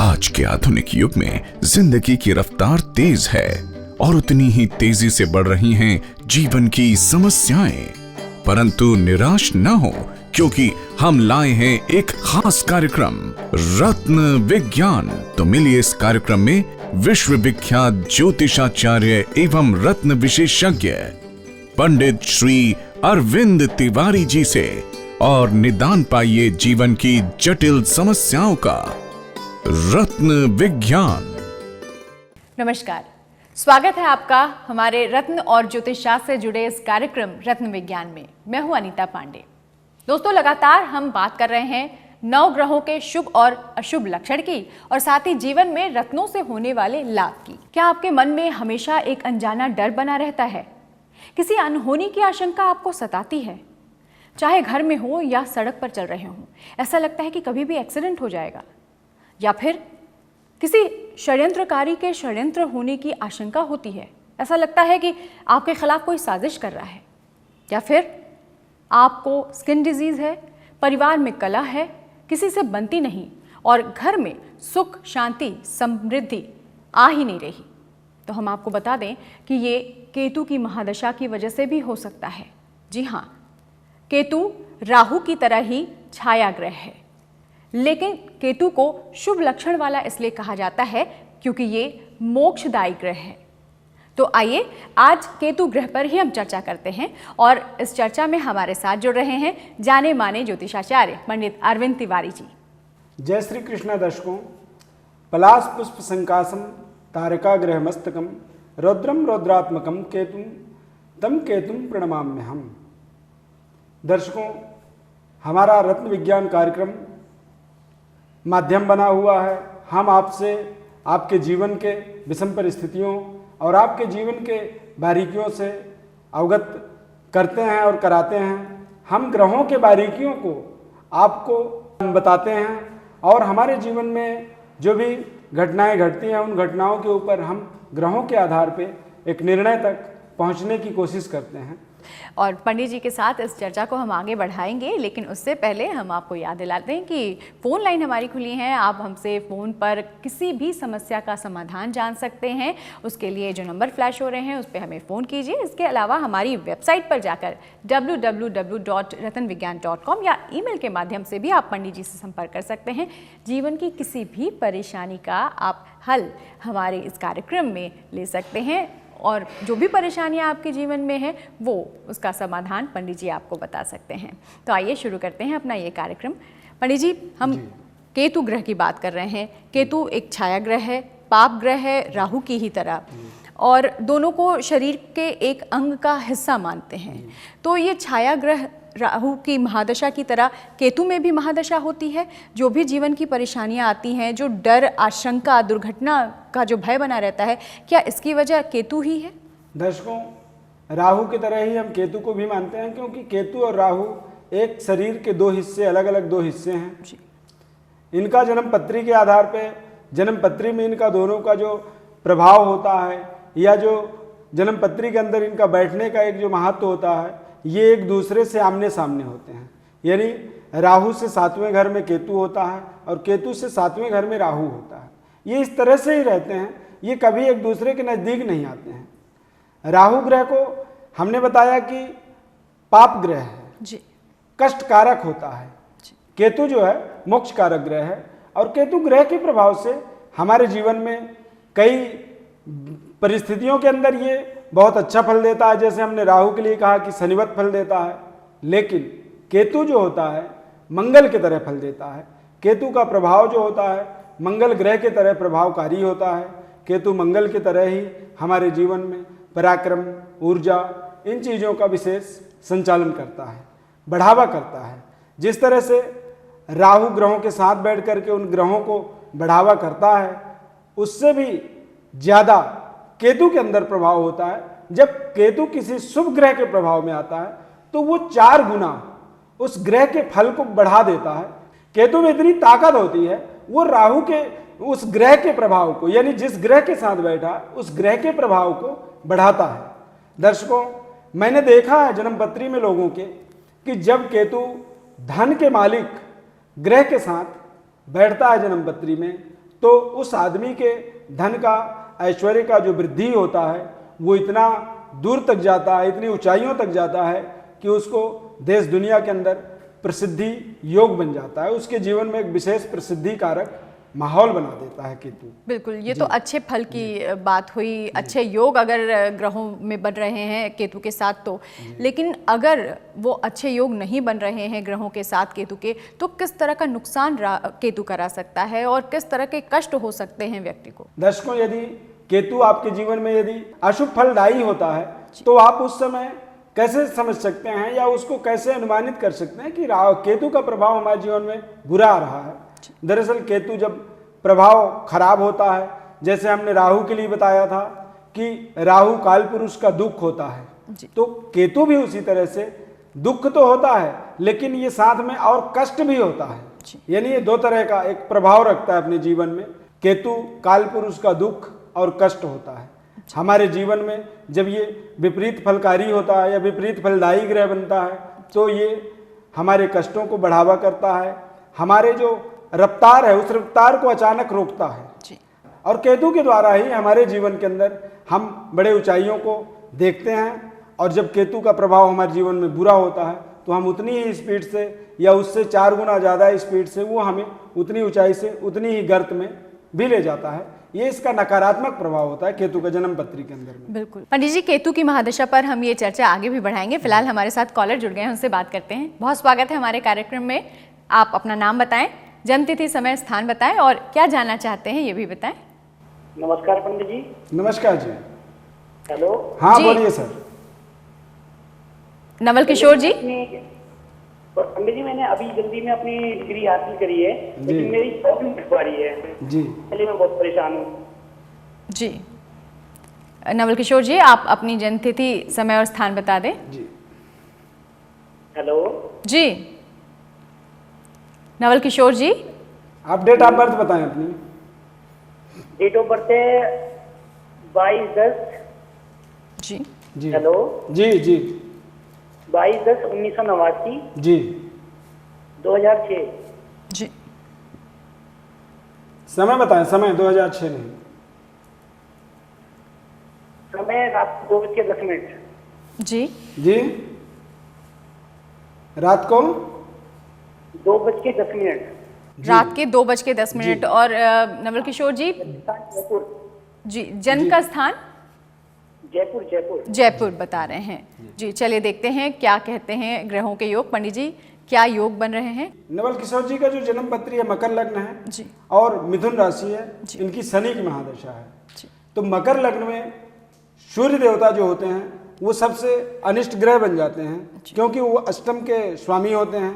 आज के आधुनिक युग में जिंदगी की रफ्तार तेज है और उतनी ही तेजी से बढ़ रही हैं जीवन की समस्याएं। परंतु निराश न हो, क्योंकि हम लाए हैं एक खास कार्यक्रम रत्न विज्ञान। तो मिलिए इस कार्यक्रम में विश्व विख्यात ज्योतिषाचार्य एवं रत्न विशेषज्ञ पंडित श्री अरविंद तिवारी जी से और निदान पाइए जीवन की जटिल समस्याओं का। रत्न विज्ञान। नमस्कार, स्वागत है आपका हमारे रत्न और ज्योतिष शास्त्र से जुड़े इस कार्यक्रम रत्न विज्ञान में। मैं हूं अनीता पांडे। दोस्तों, लगातार हम बात कर रहे हैं 9 ग्रहों के शुभ और अशुभ लक्षण की और साथ ही जीवन में रत्नों से होने वाले लाभ की। क्या आपके मन में हमेशा एक अनजाना डर बना रहता है? किसी अनहोनी की आशंका आपको सताती है? चाहे घर में हो या सड़क पर चल रहे हो, ऐसा लगता है कि कभी भी एक्सीडेंट हो जाएगा, या फिर किसी षड्यंत्रकारी के षड्यंत्र होने की आशंका होती है। ऐसा लगता है कि आपके खिलाफ कोई साजिश कर रहा है, या फिर आपको स्किन डिजीज है, परिवार में कलह है, किसी से बनती नहीं और घर में सुख शांति समृद्धि आ ही नहीं रही। तो हम आपको बता दें कि ये केतु की महादशा की वजह से भी हो सकता है। जी हाँ, केतु राहु की तरह ही छाया ग्रह है, लेकिन केतु को शुभ लक्षण वाला इसलिए कहा जाता है क्योंकि ये मोक्षदायी ग्रह है। तो आइए आज केतु ग्रह पर ही हम चर्चा करते हैं और इस चर्चा में हमारे साथ जुड़ रहे हैं जाने माने ज्योतिषाचार्य पंडित अरविंद तिवारी जी। जय श्री कृष्ण दर्शकों, पलाश पुष्प संकासम तारका ग्रह मस्तकम रौद्रम रौद्रात्मकम केतुम तम केतुम प्रणमाम्यहम्। दर्शकों, हमारा रत्न विज्ञान कार्यक्रम माध्यम बना हुआ है। हम आपसे आपके जीवन के विषम परिस्थितियों और आपके जीवन के बारीकियों से अवगत करते हैं और कराते हैं। हम ग्रहों के बारीकियों को आपको बताते हैं और हमारे जीवन में जो भी घटनाएं घटती हैं उन घटनाओं के ऊपर हम ग्रहों के आधार पे एक निर्णय तक पहुंचने की कोशिश करते हैं। और पंडित जी के साथ इस चर्चा को हम आगे बढ़ाएंगे, लेकिन उससे पहले हम आपको याद दिलाते हैं कि फ़ोन लाइन हमारी खुली है। आप हमसे फ़ोन पर किसी भी समस्या का समाधान जान सकते हैं। उसके लिए जो नंबर फ्लैश हो रहे हैं उस पर हमें फ़ोन कीजिए। इसके अलावा हमारी वेबसाइट पर जाकर www.ratanvigyan.com या ईमेल के माध्यम से भी आप पंडित जी से संपर्क कर सकते हैं। जीवन की किसी भी परेशानी का आप हल हमारे इस कार्यक्रम में ले सकते हैं और जो भी परेशानियां आपके जीवन में है वो उसका समाधान पंडित जी आपको बता सकते हैं। तो आइए शुरू करते हैं अपना ये कार्यक्रम। पंडित जी, हम केतु ग्रह की बात कर रहे हैं। केतु एक छाया ग्रह है, पाप ग्रह है राहु की ही तरह, और दोनों को शरीर के एक अंग का हिस्सा मानते हैं। तो ये छाया ग्रह राहु की महादशा की तरह केतु में भी महादशा होती है। जो भी जीवन की परेशानियां आती हैं, जो डर आशंका दुर्घटना का जो भय बना रहता है, क्या इसकी वजह केतु ही है? दर्शकों, राहु की तरह ही हम केतु को भी मानते हैं, क्योंकि केतु और राहु एक शरीर के दो हिस्से, अलग अलग दो हिस्से हैं। इनका जन्म पत्री के आधार पे, जन्म पत्री में इनका दोनों का जो प्रभाव होता है या जो जन्म पत्री के अंदर इनका बैठने का एक जो महत्व होता है, ये एक दूसरे से आमने सामने होते हैं। यानी राहु से 7वें घर में केतु होता है और केतु से 7वें घर में राहु होता है। ये इस तरह से ही रहते हैं, ये कभी एक दूसरे के नज़दीक नहीं आते हैं। राहु ग्रह को हमने बताया कि पाप ग्रह है जी, कष्ट कारक होता है। केतु जो है मोक्ष कारक ग्रह है और केतु ग्रह के प्रभाव से हमारे जीवन में कई परिस्थितियों के अंदर ये बहुत अच्छा फल देता है। जैसे हमने राहु के लिए कहा कि शनिवत फल देता है, लेकिन केतु जो होता है मंगल की तरह फल देता है। केतु का प्रभाव जो होता है मंगल ग्रह की तरह प्रभावकारी होता है। केतु मंगल की तरह ही हमारे जीवन में पराक्रम, ऊर्जा, इन चीज़ों का विशेष संचालन करता है, बढ़ावा करता है। जिस तरह से राहु ग्रहों के साथ बैठ करके उन ग्रहों को बढ़ावा करता है, उससे भी ज़्यादा केतु के अंदर प्रभाव होता है। जब केतु किसी शुभ ग्रह के प्रभाव में आता है तो वो 4 गुना उस ग्रह के फल को बढ़ा देता है। केतु में इतनी ताकत होती है, वो राहु के उस ग्रह के प्रभाव को, यानी जिस ग्रह के साथ बैठा उस ग्रह के प्रभाव को बढ़ाता है। दर्शकों, मैंने देखा है जन्मपत्री में लोगों के कि जब केतु धन के मालिक ग्रह के साथ बैठता है जन्मपत्री में, तो उस आदमी के धन का, ऐश्वर्य का जो वृद्धि होता है वो इतना दूर तक जाता है, इतनी ऊंचाइयों तक जाता है कि उसको देश दुनिया के अंदर प्रसिद्धि योग बन जाता है। उसके जीवन में एक विशेष प्रसिद्धि कारक माहौल बना देता है केतु। बिल्कुल, ये तो अच्छे फल की बात हुई, अच्छे योग अगर ग्रहों में बन रहे हैं केतु के साथ तो। लेकिन अगर वो अच्छे योग नहीं बन रहे हैं ग्रहों के साथ केतु के, तो किस तरह का नुकसान केतु करा सकता है और किस तरह के कष्ट हो सकते हैं व्यक्ति को? दर्शकों, यदि केतु आपके जीवन में यदि अशुभ फलदायी होता है तो आप उस समय कैसे समझ सकते हैं या उसको कैसे अनुमानित कर सकते हैं कि केतु का प्रभाव हमारे जीवन में बुरा आ रहा है? दरअसल केतु जब प्रभाव खराब होता है, जैसे हमने राहु के लिए बताया था कि राहु काल पुरुष का दुख होता है, तो केतु भी उसी तरह से दुख तो होता है लेकिन ये साथ में और कष्ट भी होता है। यानी ये दो तरह का एक प्रभाव रखता है अपने जीवन में। केतु काल पुरुष का दुख और कष्ट होता है। हमारे जीवन में जब ये विपरीत फलकारी होता है या विपरीत फलदायी ग्रह बनता है तो ये हमारे कष्टों को बढ़ावा करता है, हमारे जो रफ्तार है उस रफ्तार को अचानक रोकता है जी। और केतु के द्वारा ही हमारे जीवन के अंदर हम बड़े ऊंचाइयों को देखते हैं। और जब केतु का प्रभाव हमारे जीवन में बुरा होता है तो हम उतनी ही स्पीड से या उससे 4 गुना ज़्यादा स्पीड से वो हमें उतनी ऊंचाई से उतनी ही गर्त में भी ले जाता है। ये इसका नकारात्मक प्रभाव होता है केतु का जन्म पत्री के अंदर में। बिल्कुल पंडित जी, केतु की महादशा पर हम ये चर्चा आगे भी बढ़ाएंगे। फिलहाल हमारे साथ कॉलर जुड़ गए हैं, उनसे बात करते हैं। बहुत स्वागत है हमारे कार्यक्रम में। आप अपना नाम बताएं, जन्मतिथि, समय, स्थान बताएं और क्या जानना चाहते हैं ये भी बताएं। नमस्कार पंडित जी। नमस्कार जी। हेलो। हाँ बोलिए सर। नवल किशोर जी। पंडित जी, मैंने अभी जल्दी में अपनी डिग्री हासिल करी है लेकिन मेरी प्रॉब्लम आ रही है जी, इसलिए मैं बहुत परेशान हूँ जी। नवल किशोर जी, आप अपनी जन्मतिथि, समय और स्थान बता दें जी। हेलो जी। नवल किशोर जी, आप डेट ऑफ बर्थ बताएं अपनी। डेट ऑफ बर्थ है 22/10 जी जी। हेलो जी जी। 22/10/1989 जी। 2006 जी। समय बताएं। समय 2006 नहीं, समय रात 2:10 जी जी। रात को 2:10 रात के 2:10 और नवल किशोर जी जयपुर। जी, जन्म का स्थान जयपुर जयपुर जयपुर बता रहे हैं जी। चलिए देखते हैं क्या कहते हैं ग्रहों के योग। पंडित जी, क्या योग बन रहे हैं? नवल किशोर जी का जो जन्म पत्री है मकर लग्न है जी और मिथुन राशि है, जी। इनकी शनि की महादशा है जी। तो मकर लग्न में सूर्य देवता जो होते हैं वो सबसे अनिष्ट ग्रह बन जाते हैं क्योंकि वो अष्टम के स्वामी होते हैं।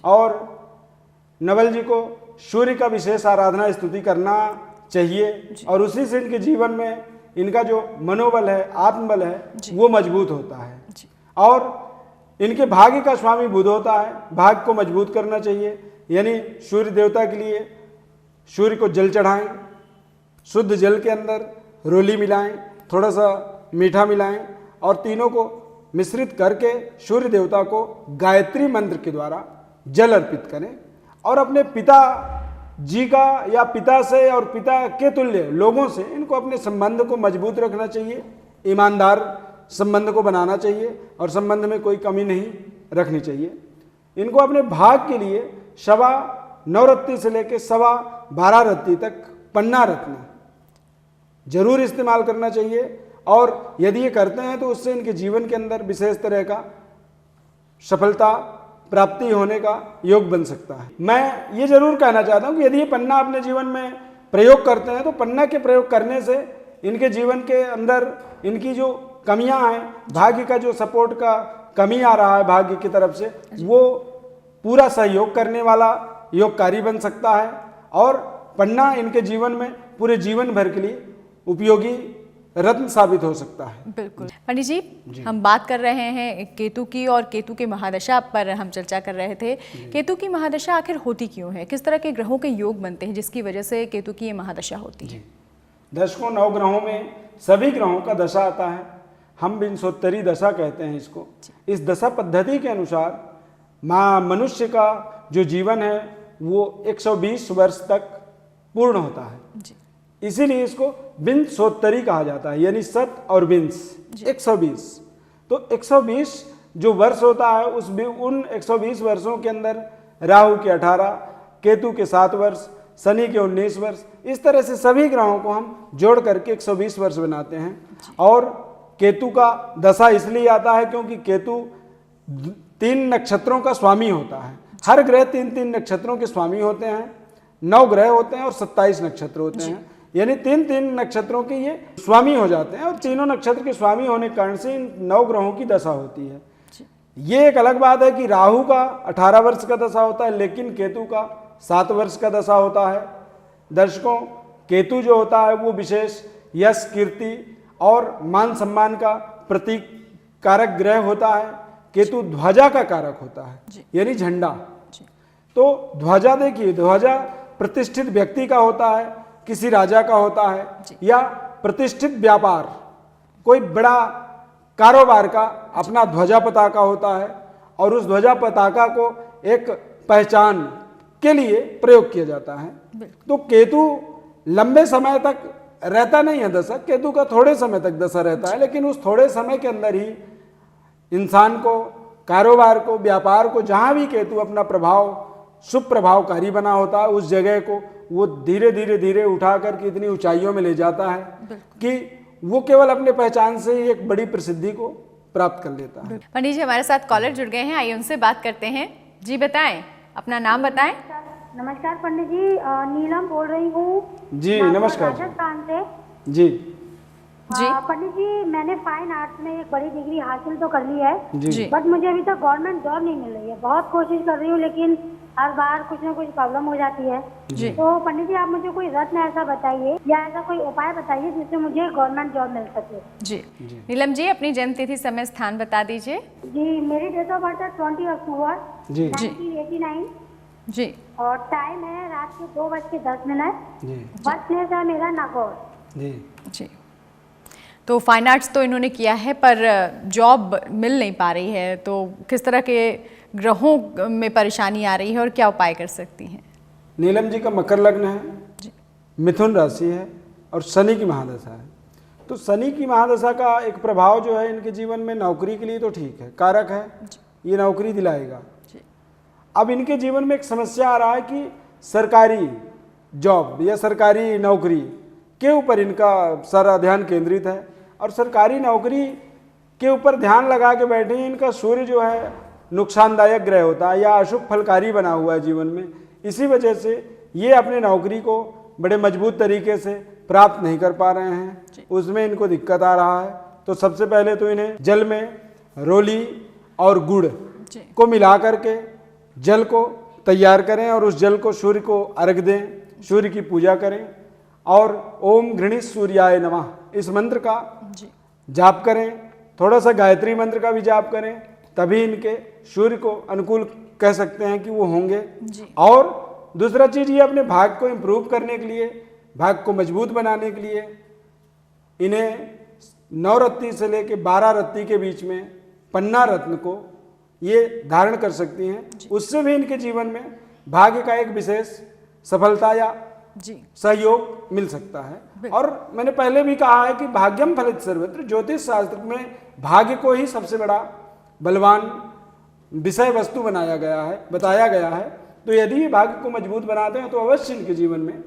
और नवल जी को सूर्य का विशेष आराधना स्तुति करना चाहिए और उसी से इनके जीवन में इनका जो मनोबल है, आत्मबल है वो मजबूत होता है। और इनके भाग्य का स्वामी बुध होता है, भाग्य को मजबूत करना चाहिए। यानी सूर्य देवता के लिए सूर्य को जल चढ़ाएं, शुद्ध जल के अंदर रोली मिलाएं, थोड़ा सा मीठा मिलाएं और तीनों को मिश्रित करके सूर्य देवता को गायत्री मंत्र के द्वारा जल अर्पित करें। और अपने पिता जी का या पिता से और पिता के तुल्य लोगों से इनको अपने संबंध को मजबूत रखना चाहिए, ईमानदार संबंध को बनाना चाहिए और संबंध में कोई कमी नहीं रखनी चाहिए। इनको अपने भाग के लिए 9.25 रत्ती से लेकर 12.25 रत्ती तक पन्ना रत्न जरूर इस्तेमाल करना चाहिए। और यदि ये करते हैं तो उससे इनके जीवन के अंदर विशेष तरह का सफलता प्राप्ति होने का योग बन सकता है। मैं ये जरूर कहना चाहता हूँ कि यदि ये पन्ना अपने जीवन में प्रयोग करते हैं तो पन्ना के प्रयोग करने से इनके जीवन के अंदर इनकी जो कमियां हैं, भाग्य का जो सपोर्ट का कमी आ रहा है भाग्य की तरफ से, वो पूरा सहयोग करने वाला योगकारी बन सकता है। और पन्ना इनके जीवन में पूरे जीवन भर के लिए उपयोगी रत्न साबित हो सकता है। बिल्कुल पंडित जी, हम बात कर रहे हैं केतु की और केतु के महादशा पर हम चर्चा कर रहे थे। केतु की महादशा आखिर होती क्यों है? किस तरह के ग्रहों के योग बनते हैं जिसकी वजह से केतु की ये महादशा होती है? दशकों 9 ग्रहों में सभी ग्रहों का दशा आता है। हम विंशोत्तरी दशा कहते हैं इसको। इस दशा पद्धति के अनुसार मनुष्य का जो जीवन है वो 120 वर्ष तक पूर्ण होता है। जी। इसीलिए इसको विंशोत्तरी कहा जाता है, यानी 7 और विंश 120। तो 120 जो वर्ष होता है उन 120 वर्षों के अंदर राहु के 18, केतु के 7 वर्ष, शनि के 19 वर्ष, इस तरह से सभी ग्रहों को हम जोड़ करके 120 वर्ष बनाते हैं। और केतु का दशा इसलिए आता है क्योंकि केतु 3 नक्षत्रों का स्वामी होता है। हर ग्रह 3-3 नक्षत्रों के स्वामी होते हैं। 9 ग्रह होते हैं और 27 नक्षत्र होते हैं, यानी 3-3 नक्षत्रों के ये स्वामी हो जाते हैं। और तीनों नक्षत्र के स्वामी होने के कारण से इन 9 ग्रहों की दशा होती है। ये एक अलग बात है कि राहु का 18 वर्ष का दशा होता है, लेकिन केतु का 7 वर्ष का दशा होता है। दर्शकों, केतु जो होता है वो विशेष यश, कीर्ति और मान सम्मान का प्रतीक कारक ग्रह होता है। केतु ध्वजा का कारक होता है, यानी झंडा। तो ध्वजा देखिए, ध्वजा प्रतिष्ठित व्यक्ति का होता है, किसी राजा का होता है, या प्रतिष्ठित व्यापार, कोई बड़ा कारोबार का अपना ध्वजा पताका होता है। और उस ध्वजा पताका को एक पहचान के लिए प्रयोग किया जाता है। तो केतु लंबे समय तक रहता नहीं है दशा, केतु का थोड़े समय तक दशा रहता है, लेकिन उस थोड़े समय के अंदर ही इंसान को, कारोबार को, व्यापार को, जहां भी केतु अपना प्रभाव, शुभ प्रभावकारी बना होता है, उस जगह को वो धीरे धीरे धीरे उठा करके इतनी ऊंचाइयों में ले जाता है कि वो केवल अपने पहचान से ही एक बड़ी प्रसिद्धि को प्राप्त कर लेता है। पंडित जी, हमारे साथ कॉलर जुड़ गए हैं, आइए उनसे बात करते हैं। जी बताएं, अपना नाम बताएं। नमस्कार पंडित जी, नीलम बोल रही हूँ। जी नमस्कार। राजस्थान से। जी जी पंडित जी, मैंने फाइन आर्ट्स में एक बड़ी डिग्री हासिल तो कर ली है, जी। बट मुझे अभी तक गवर्नमेंट जॉब नहीं मिल रही है। बहुत कोशिश कर रही हूँ, लेकिन हर बार कुछ ना कुछ प्रॉब्लम हो जाती है। जी। तो पंडित जी, आप मुझे कोई रत्न ऐसा बताइए या ऐसा कोई उपाय बताइए जिससे मुझे गवर्नमेंट जॉब मिल सके। जी। नीलम जी, अपनी जन्म तिथि, समय, स्थान बता दीजिए। जी, मेरी डेट ऑफ बर्थ है 20 अक्टूबर जी 1989 जी। और टाइम है रात के 2:10। जी बर्थ प्लेस है मेरा नागौर। जी जी। तो फाइन आर्ट्स तो इन्होंने किया है, पर जॉब मिल नहीं पा रही है, तो किस तरह के ग्रहों में परेशानी आ रही है और क्या उपाय कर सकती हैं? नीलम जी का मकर लग्न है, मिथुन राशि है और शनि की महादशा है। तो शनि की महादशा का एक प्रभाव जो है इनके जीवन में, नौकरी के लिए तो ठीक है, कारक है, ये नौकरी दिलाएगा। अब इनके जीवन में एक समस्या आ रहा है कि सरकारी जॉब या सरकारी नौकरी के ऊपर इनका सारा ध्यान केंद्रित है, और सरकारी नौकरी के ऊपर ध्यान लगा के बैठे हैं। इनका सूर्य जो है नुकसानदायक ग्रह होता है या अशुभ फलकारी बना हुआ है जीवन में। इसी वजह से ये अपने नौकरी को बड़े मजबूत तरीके से प्राप्त नहीं कर पा रहे हैं, उसमें इनको दिक्कत आ रहा है। तो सबसे पहले तो इन्हें जल में रोली और गुड़ को मिला करके जल को तैयार करें और उस जल को सूर्य को अर्घ दें, सूर्य की पूजा करें और ओम घृणित सूर्याय नमः इस मंत्र का जाप करें। थोड़ा सा गायत्री मंत्र का भी जाप करें, तभी इनके सूर्य को अनुकूल कह सकते हैं कि वो होंगे। और दूसरा चीज, ये अपने भाग को इम्प्रूव करने के लिए, भाग को मजबूत बनाने के लिए इन्हें 9 रत्ती से लेकर 12 रत्ती के बीच में पन्ना रत्न को ये धारण कर सकती हैं। उससे भी इनके जीवन में भाग्य का एक विशेष सफलता या सहयोग मिल सकता है। और मैंने पहले भी कहा है कि भाग्यम फलित सर्वत्र, ज्योतिष शास्त्र में भाग्य को ही सबसे बड़ा बलवान विषय वस्तु बनाया गया है, बताया गया है। तो यदि ये भाग्य को मजबूत बनाते हैं तो अवश्य इनके जीवन में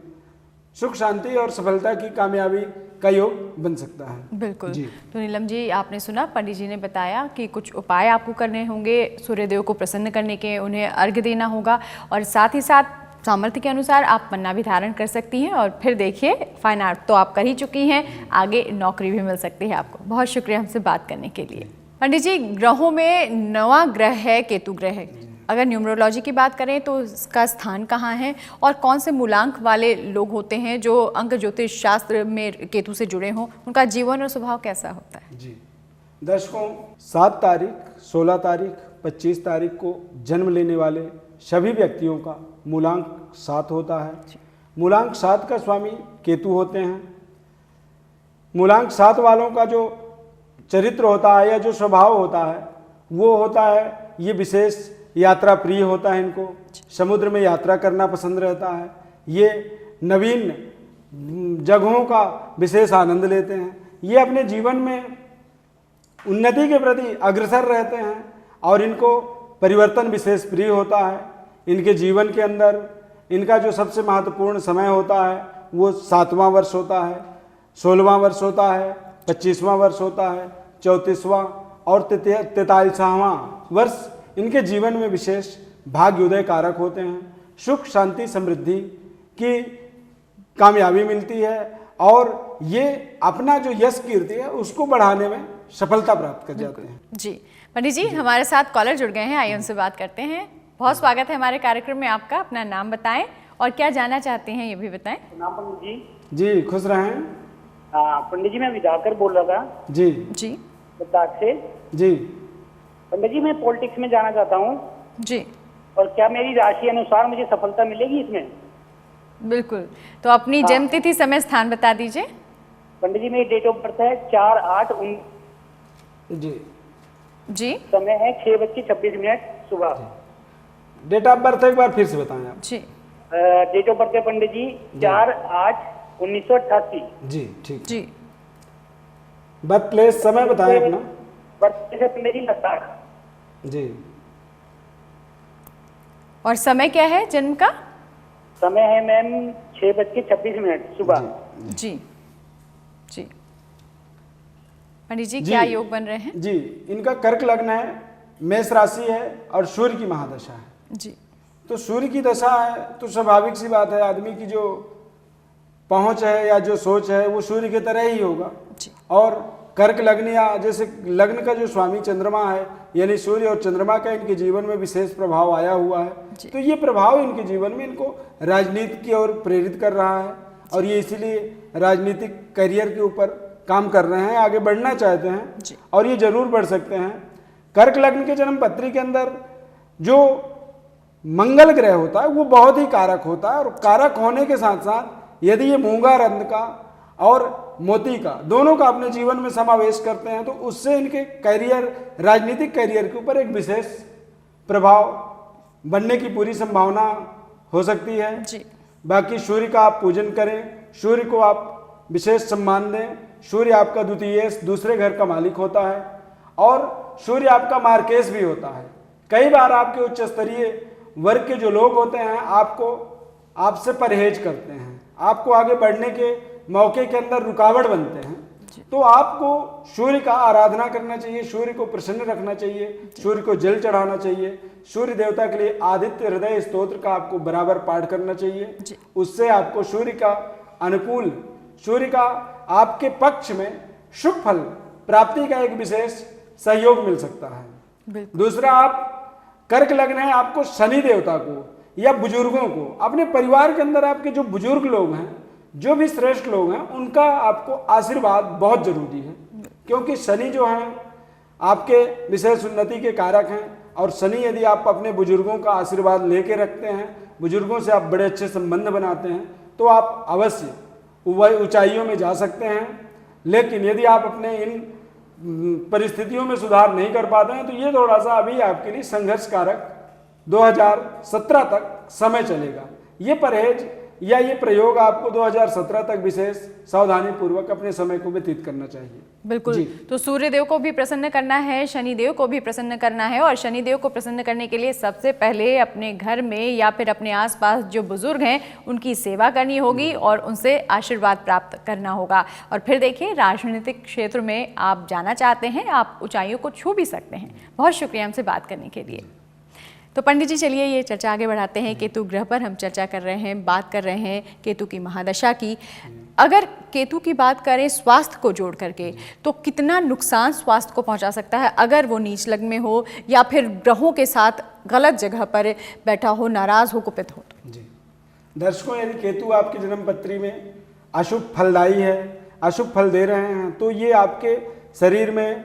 सुख, शांति और सफलता की कामयाबी का योग बन सकता है। बिल्कुल। तो नीलम जी, आपने सुना, पंडित जी ने बताया कि कुछ उपाय आपको करने होंगे सूर्यदेव को प्रसन्न करने के, उन्हें अर्घ्य देना होगा और साथ ही साथ सामर्थ्य के अनुसार आप पन्ना भी धारण कर सकती हैं। और फिर देखिए, फाइन आर्ट तो आप कर ही चुकी हैं, आगे नौकरी भी मिल सकती है आपको। बहुत शुक्रिया हमसे बात करने के लिए। पंडित जी, ग्रहों में 9वां ग्रह है केतु ग्रह। अगर न्यूमरोलॉजी की बात करें तो इसका स्थान कहाँ है और कौन से मूलांक वाले लोग होते हैं जो अंक ज्योतिष शास्त्र में केतु से जुड़े हों, उनका जीवन और स्वभाव कैसा होता है? जी दर्शकों, 7 तारीख, 16 तारीख, 25 तारीख को जन्म लेने वाले सभी व्यक्तियों का मूलांक 7 होता है। मूलांक 7 का स्वामी केतु होते हैं। मूलांक 7 वालों का जो चरित्र होता है या जो स्वभाव होता है वो होता है, ये विशेष यात्रा प्रिय होता है, इनको समुद्र में यात्रा करना पसंद रहता है। ये नवीन जगहों का विशेष आनंद लेते हैं। ये अपने जीवन में उन्नति के प्रति अग्रसर रहते हैं और इनको परिवर्तन विशेष प्रिय होता है। इनके जीवन के अंदर इनका जो सबसे महत्वपूर्ण समय होता है वो 7वां वर्ष होता है, 16वां वर्ष होता है, 25वां वर्ष होता है, 34वां और 43वां वर्ष इनके जीवन में विशेष भाग्योदय कारक होते हैं। सुख शांति समृद्धि की कामयाबी मिलती है और ये अपना जो यश कीर्ति है उसको बढ़ाने में सफलता प्राप्त कर जाते हैं। जी पंडित जी, हमारे साथ कॉलर जुड़ गए हैं, आइए उनसे बात करते हैं। बहुत स्वागत है हमारे कार्यक्रम में आपका। अपना नाम बताएं और क्या जानना चाहते हैं ये भी बताएं। नाम पंडित जी। जी खुश रहें। पंडित जी मैं विधाकर बोल रहा था। जी जी लद्दाख से। जी पंडित जी मैं पॉलिटिक्स में जाना चाहता हूँ जी, और क्या मेरी राशि अनुसार मुझे सफलता मिलेगी इसमें? बिल्कुल। तो अपनी जन्म तिथि समय स्थान बता दीजिए। पंडित जी मेरी डेट ऑफ बर्थ है 4/8/19। जी जी समय है 6:26 सुबह। डेट ऑफ बर्थ एक बार फिर से बताएं आप। जी डेट ऑफ बर्थ है पंडित जी 4/8/1988। जी ठीक। जी बर्थ प्लेस समय बताएं अपना। बर्थ प्लेस है पंडित जी लद्दाख। जी और समय क्या है जन्म का? समय है मैम 6:26 सुबह। जी जी पंडित जी क्या योग बन रहे हैं? जी इनका कर्क लग्न है, मेष राशि है और सूर्य की महादशा है। जी तो सूर्य की दशा है तो स्वाभाविक सी बात है आदमी की जो पहुंच है या जो सोच है वो सूर्य की तरह ही होगा। जी और कर्क लग्न या जैसे लग्न का जो स्वामी चंद्रमा है यानी सूर्य और चंद्रमा का इनके जीवन में विशेष प्रभाव आया हुआ है। तो ये प्रभाव इनके जीवन में इनको राजनीति की ओर प्रेरित कर रहा है और ये इसीलिए राजनीतिक करियर के ऊपर काम कर रहे हैं, आगे बढ़ना चाहते हैं और ये जरूर बढ़ सकते हैं। कर्क लग्न के जन्म पत्री के अंदर जो मंगल ग्रह होता है वो बहुत ही कारक होता है और कारक होने के साथ साथ यदि ये मूंगा रत्न का और मोती का दोनों का अपने जीवन में समावेश करते हैं तो उससे इनके करियर राजनीतिक करियर के ऊपर एक विशेष प्रभाव बनने की पूरी संभावना हो सकती है। जी बाकी सूर्य का आप पूजन करें, सूर्य को आप विशेष सम्मान दें। सूर्य आपका द्वितीय दूसरे घर का मालिक होता है और सूर्य आपका मार्केश भी होता है। कई बार आपके उच्च स्तरीय वर्ग के जो लोग होते हैं आपसे परहेज करते हैं, आपको आगे बढ़ने के मौके के अंदर रुकावट बनते हैं। तो आपको सूर्य का आराधना करना चाहिए, सूर्य को प्रसन्न रखना चाहिए, सूर्य को जल चढ़ाना चाहिए। सूर्य देवता के लिए आदित्य हृदय स्तोत्र का आपको बराबर पाठ करना चाहिए। उससे आपको सूर्य का अनुकूल, सूर्य का आपके पक्ष में शुभ फल प्राप्ति का एक विशेष सहयोग मिल सकता है। दूसरा, आप कर्क लग्न है, आपको शनि देवता को या बुजुर्गों को, अपने परिवार के अंदर आपके जो बुजुर्ग लोग हैं, जो भी श्रेष्ठ लोग हैं, उनका आपको आशीर्वाद बहुत जरूरी है क्योंकि शनि जो है आपके विशेष उन्नति के कारक हैं और शनि यदि आप अपने बुजुर्गों का आशीर्वाद लेके रखते हैं, बुजुर्गों से आप बड़े अच्छे संबंध बनाते हैं तो आप अवश्य ऊंचाइयों में जा सकते हैं। लेकिन यदि आप अपने इन परिस्थितियों में सुधार नहीं कर पाते हैं तो ये थोड़ा सा अभी आपके लिए संघर्ष कारक 2017 तक समय चलेगा। ये परहेज या ये प्रयोग आपको 2017 तक विशेष सावधानी पूर्वक अपने समय को व्यतीत करना चाहिए। बिल्कुल। तो सूर्य देव को भी प्रसन्न करना है, शनि देव को भी प्रसन्न करना है और शनि देव को प्रसन्न करने के लिए सबसे पहले अपने घर में या फिर अपने आसपास जो बुजुर्ग हैं उनकी सेवा करनी होगी और उनसे आशीर्वाद प्राप्त करना होगा। और फिर देखिए, राजनीतिक क्षेत्र में आप जाना चाहते हैं, आप ऊंचाइयों को छू भी सकते हैं। बहुत शुक्रिया हमसे बात करने के लिए। तो पंडित जी, चलिए ये चर्चा आगे बढ़ाते हैं। केतु ग्रह पर हम चर्चा कर रहे हैं, बात कर रहे हैं केतु की महादशा की। अगर केतु की बात करें स्वास्थ्य को जोड़ करके तो कितना नुकसान स्वास्थ्य को पहुंचा सकता है अगर वो नीच लग्न में हो या फिर ग्रहों के साथ गलत जगह पर बैठा हो, नाराज हो, कुपित हो? जी दर्शकों, यदि केतु आपकी जन्म पत्री में अशुभ फलदायी है, अशुभ फल दे रहे हैं तो ये आपके शरीर में,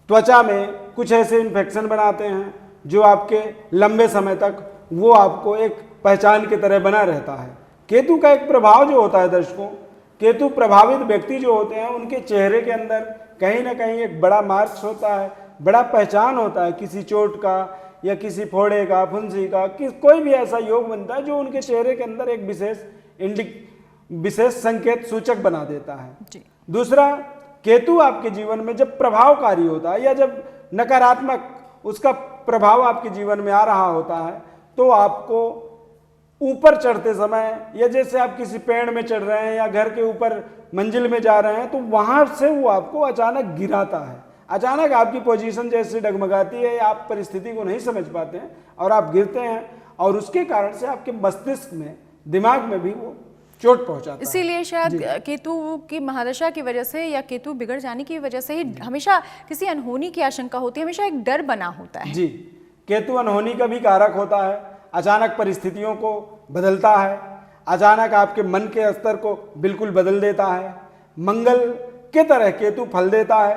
त्वचा में कुछ ऐसे इन्फेक्शन बनाते हैं जो आपके लंबे समय तक वो आपको एक पहचान की तरह बना रहता है। केतु का एक प्रभाव जो होता है दर्शकों, केतु प्रभावित व्यक्ति जो होते हैं उनके चेहरे के अंदर कहीं ना कहीं एक बड़ा मार्क्स होता है, बड़ा पहचान होता है किसी चोट का या किसी फोड़े का, फुंसी का, कोई भी ऐसा योग बनता है जो उनके चेहरे के अंदर एक विशेष विशेष संकेत सूचक बना देता है। जी। दूसरा, केतु आपके जीवन में जब प्रभावकारी होता है या जब नकारात्मक उसका प्रभाव आपके जीवन में आ रहा होता है तो आपको ऊपर चढ़ते समय या जैसे आप किसी पेड़ में चढ़ रहे हैं या घर के ऊपर मंजिल में जा रहे हैं तो वहां से वो आपको अचानक गिराता है। अचानक आपकी पोजीशन जैसे डगमगाती है, आप परिस्थिति को नहीं समझ पाते हैं और आप गिरते हैं और उसके कारण से आपके मस्तिष्क में, दिमाग में भी वो चोट पहुंचाता है। इसीलिए शायद केतु की महादशा की वजह से या केतु बिगड़ जाने की वजह से ही हमेशा किसी अनहोनी की आशंका होती है, हमेशा एक डर बना होता है। जी, केतु अनहोनी का भी कारक होता है, अचानक परिस्थितियों को बदलता है, अचानक आपके मन के स्तर को बिल्कुल बदल देता है। मंगल के तरह केतु फल देता है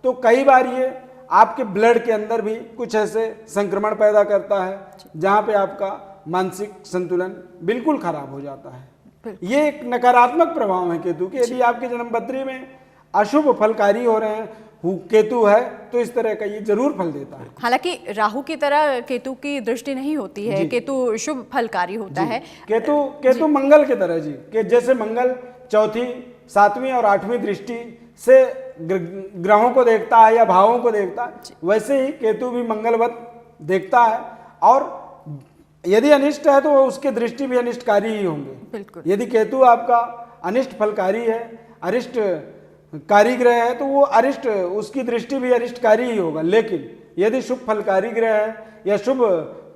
तो कई बार ये आपके ब्लड के अंदर भी कुछ ऐसे संक्रमण पैदा करता है जहाँ पे आपका मानसिक संतुलन बिल्कुल खराब हो जाता है। ये एक नकारात्मक प्रभाव है केतु के। यदि आपके जन्मपत्री में अशुभ फलकारी हो रहे हैं, केतु है, तो इस तरह का ये जरूर फल देता है। हालांकि राहु की तरह केतु की दृष्टि नहीं होती है, केतु शुभ फलकारी होता है। केतु मंगल की तरह जी, कि जैसे मंगल चौथी, सातवीं और आठवीं दृष्टि से ग्रहों को देखता है या भावों को देखता है, वैसे ही केतु भी मंगलवत देखता है और यदि अनिष्ट है तो उसके दृष्टि भी अनिष्टकारी ही होंगे। बिल्कुल। यदि केतु आपका अनिष्ट फलकारी है, अरिष्ट कारी ग्रह है तो वो अरिष्ट, उसकी दृष्टि भी अरिष्टकारी ही होगा। लेकिन यदि शुभ फलकारी ग्रह है या शुभ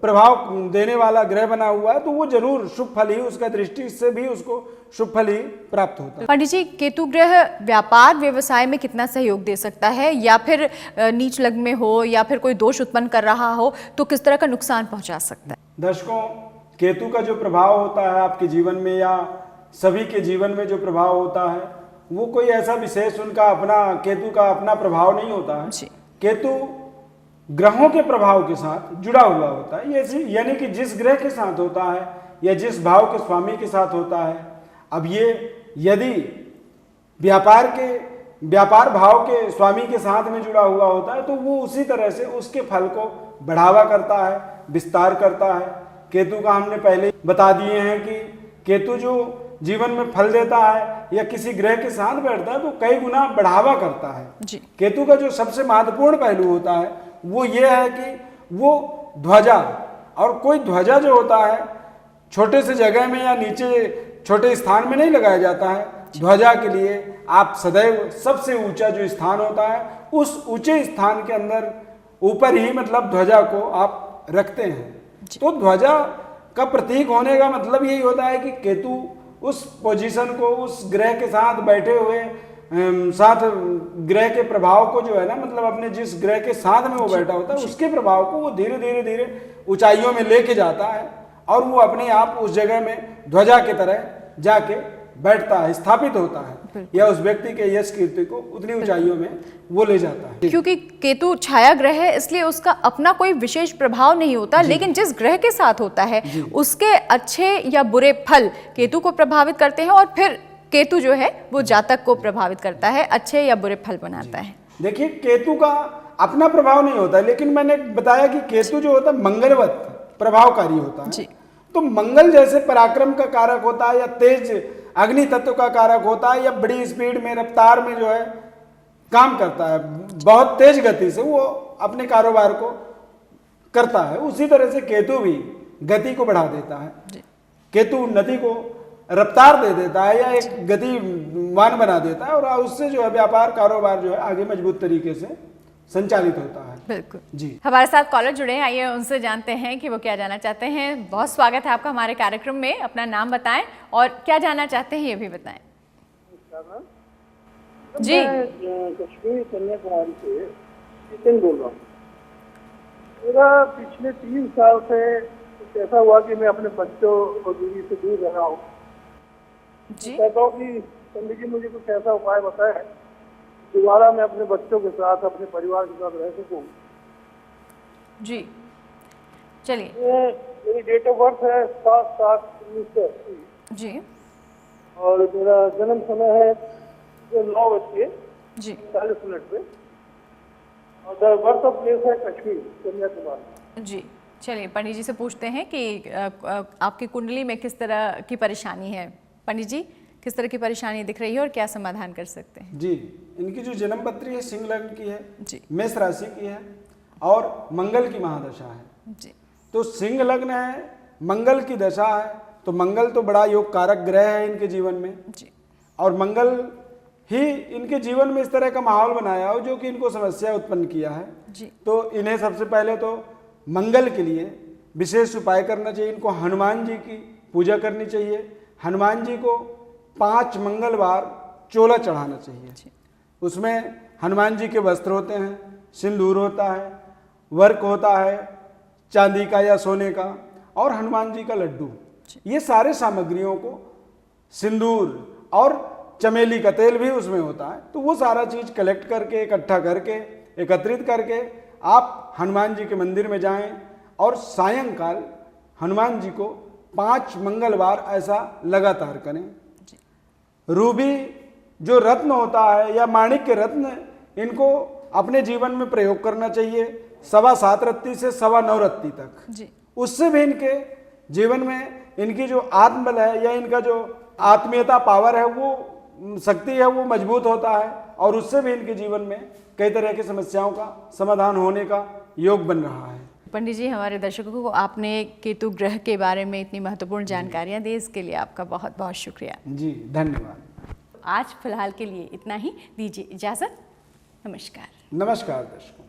प्रभाव देने वाला ग्रह बना हुआ है तो वो जरूर शुभ फल ही, उसका दृष्टि से भी उसको शुभ फल ही प्राप्त होता है। पंडित जी, केतु ग्रह व्यापार व्यवसाय में कितना सहयोग दे सकता है, या फिर नीच लग्न में हो या फिर कोई दोष उत्पन्न कर रहा हो तो किस तरह का नुकसान पहुंचा सकता है? दर्शकों, केतु का जो प्रभाव होता है आपके जीवन में या सभी के जीवन में जो प्रभाव होता है वो कोई ऐसा विशेष उनका अपना, केतु का अपना प्रभाव नहीं होता है। केतु ग्रहों के प्रभाव के साथ जुड़ा हुआ होता है, यानी कि जिस ग्रह के साथ होता है या जिस भाव के स्वामी के साथ होता है। अब ये यदि व्यापार भाव के स्वामी के साथ में जुड़ा हुआ होता है तो वो उसी तरह से उसके फल को बढ़ावा करता है, विस्तार करता है। केतु का हमने पहले बता दिए हैं कि केतु जो जीवन में फल देता है या किसी ग्रह के साथ बैठता है तो कई गुना बढ़ावा करता है जी। केतु का जो सबसे महत्वपूर्ण पहलू होता है वो ये है कि वो ध्वजा, और कोई ध्वजा जो होता है छोटे से जगह में या नीचे छोटे स्थान में नहीं लगाया जाता है। ध्वजा के लिए आप सदैव सबसे ऊंचा जो स्थान होता है उस ऊंचे स्थान के अंदर ऊपर ही मतलब ध्वजा को आप रखते हैं। तो ध्वजा का प्रतीक होने का मतलब यही होता है कि केतु उस पोजीशन को, उस ग्रह के साथ बैठे हुए साथ ग्रह के प्रभाव को जो है ना, मतलब अपने जिस ग्रह के साथ में वो बैठा होता है उसके प्रभाव को वो धीरे धीरे धीरे ऊंचाइयों में लेके जाता है और वो अपने आप उस जगह में ध्वजा की तरह जाके बैठता है, स्थापित होता है, या उस व्यक्ति के यश कीर्ति को उतनी ऊंचाइयों में वो ले जाता है। क्योंकि केतु छाया ग्रह है इसलिए उसका अपना कोई विशेष प्रभाव नहीं होता, लेकिन जिस ग्रह के साथ होता है उसके अच्छे या बुरे फल केतु को प्रभावित करते हैं और फिर केतु जो है वो जातक को प्रभावित करता है, अच्छे या बुरे फल बनाता है। देखिए, केतु का अपना प्रभाव नहीं होता, लेकिन मैंने बताया कि केतु जो होता है मंगलवत प्रभावकारी होता है जी। तो मंगल जैसे पराक्रम का कारक होता है या तेज अग्नि तत्व का कारक होता है या बड़ी स्पीड में, रफ्तार में जो है काम करता है, बहुत तेज गति से वो अपने कारोबार को करता है। उसी तरह से केतु भी गति को बढ़ा देता है। केतु उन्नति को रफ्तार दे देता है या एक गतिवान बना देता है और उससे जो है व्यापार कारोबार जो है आगे मजबूत तरीके से संचालित होता है। बिल्कुल जी। हमारे साथ कॉलर जुड़े हैं, आइए उनसे जानते हैं कि वो क्या जानना चाहते हैं। बहुत स्वागत है आपका हमारे कार्यक्रम में। अपना नाम बताएं और क्या जानना चाहते हैं ये भी बताएं। जी, कश्मीर कन्याकुमारी से नितिन बोल रहा हूँ। मेरा पिछले 3 साल से कुछ ऐसा हुआ कि मैं अपने बच्चों और बीवी से दूर रह रहा हूँ। कहता हूँ कि पंडित जी मुझे कुछ ऐसा उपाय बताए दोबारा मैं अपने बच्चों के साथ, अपने परिवार के साथ रह सकूं। जी चलिए। मेरी डेट ऑफ बर्थ है 7/7/1980 जी, और मेरा जन्म समय है 9:40 पे और बर्थ ऑफ प्लेस है कश्मीर कन्याकुमारी। जी चलिए, पंडित जी से पूछते हैं कि आपकी कुंडली में किस तरह की परेशानी है। पंडित जी, किस तरह की परेशानी दिख रही है और क्या समाधान कर सकते हैं? जी, इनकी जो जन्म पत्री है सिंह लग्न की है, जी। मेष राशि की है और मंगल की महादशा है। जी। तो सिंह लग्न है, मंगल की दशा है, तो मंगल तो बड़ा योग कारक ग्रह है इनके जीवन में। जी। और मंगल ही इनके जीवन में इस तरह का माहौल बनाया हो जो कि इनको समस्या उत्पन्न किया है। जी। तो इन्हें सबसे पहले तो मंगल के लिए विशेष उपाय करना चाहिए। इनको हनुमान जी की पूजा करनी चाहिए। हनुमान जी को 5 मंगलवार चोला चढ़ाना चाहिए। उसमें हनुमान जी के वस्त्र होते हैं, सिंदूर होता है, वर्क होता है चांदी का या सोने का, और हनुमान जी का लड्डू। ये सारे सामग्रियों को, सिंदूर और चमेली का तेल भी उसमें होता है, तो वो सारा चीज कलेक्ट करके, इकट्ठा करके, एकत्रित करके आप हनुमान जी के मंदिर में जाएं और सायंकाल हनुमान जी को 5 मंगलवार ऐसा लगातार करें। रूबी जो रत्न होता है या माणिक्य रत्न, इनको अपने जीवन में प्रयोग करना चाहिए 7.25 रत्ती से 9.25 रत्ती तक। जी। उससे भी इनके जीवन में इनकी जो आत्मबल है या इनका जो आत्मीयता पावर है, वो शक्ति है, वो मजबूत होता है और उससे भी इनके जीवन में कई तरह की समस्याओं का समाधान होने का योग बन रहा है। पंडित जी, हमारे दर्शकों को आपने केतु ग्रह के बारे में इतनी महत्वपूर्ण जानकारियां दी, इसके लिए आपका बहुत बहुत शुक्रिया। जी, धन्यवाद। आज फिलहाल के लिए इतना ही, दीजिए इजाजत। नमस्कार। नमस्कार दर्शकों।